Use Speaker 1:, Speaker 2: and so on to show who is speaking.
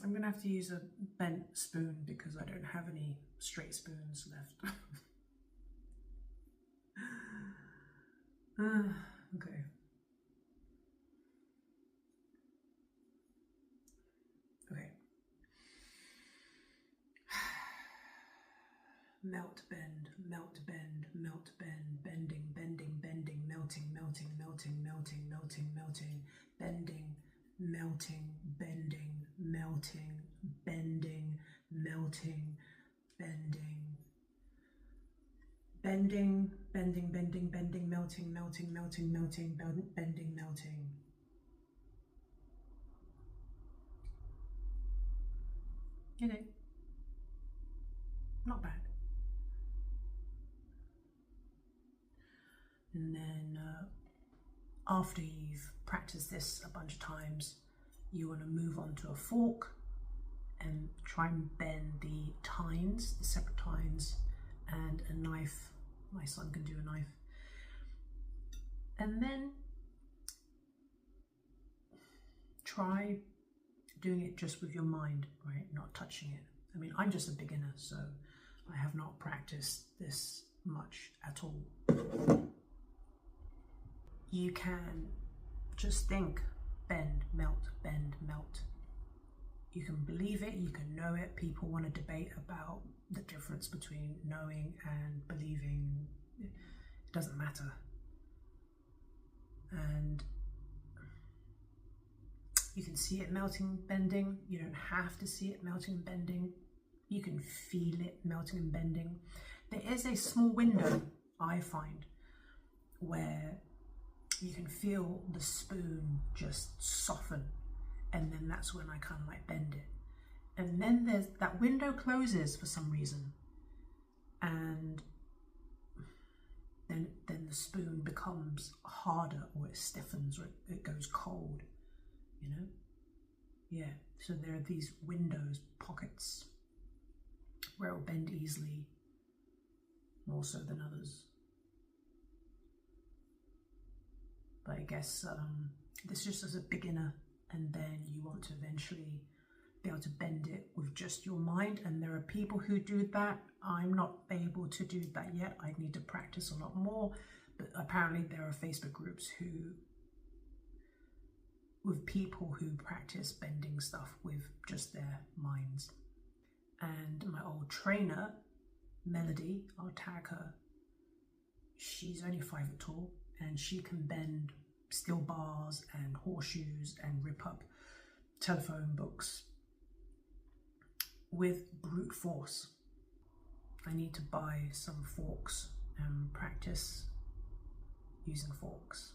Speaker 1: I'm going to have to use a bent spoon because I don't have any straight spoons left. Okay. Okay. Melt, bend, melt, bend, melt, bend, bending, bending, bending, melting, melting, melting, melting, melting, melting, bending, melting, bending, melting, bending, melting, bending, bending, bending, bending, bending, melting, melting, melting, melting, bending, melting. Okay, not bad. And then after you've practiced this a bunch of times, you want to move on to a fork and try and bend the tines, the separate tines, and a knife. My son can do a knife. And then try doing it just with your mind, right? Not touching it. I mean, I'm just a beginner, so I have not practiced this much at all. You can just think, bend, melt, bend, melt. You can believe it, you can know it. People want to debate about the difference between knowing and believing. It doesn't matter. And you can see it melting, bending. You don't have to see it melting and bending. You can feel it melting and bending. There is a small window, I find, where you can feel the spoon just soften, and then that's when I kind of like bend it. And then there's that window closes for some reason, and then the spoon becomes harder, or it stiffens, or it goes cold, you know? Yeah, so there are these windows, pockets, where it will bend easily, more so than others. But I guess this is just as a beginner, and then you want to eventually be able to bend it with just your mind. And there are people who do that. I'm not able to do that yet. I need to practice a lot more. But apparently there are Facebook groups with people who practice bending stuff with just their minds. And my old trainer, Melody, I'll tag her. She's only 5 foot tall, and she can bend steel bars and horseshoes and rip up telephone books with brute force. I need to buy some forks and practice using forks.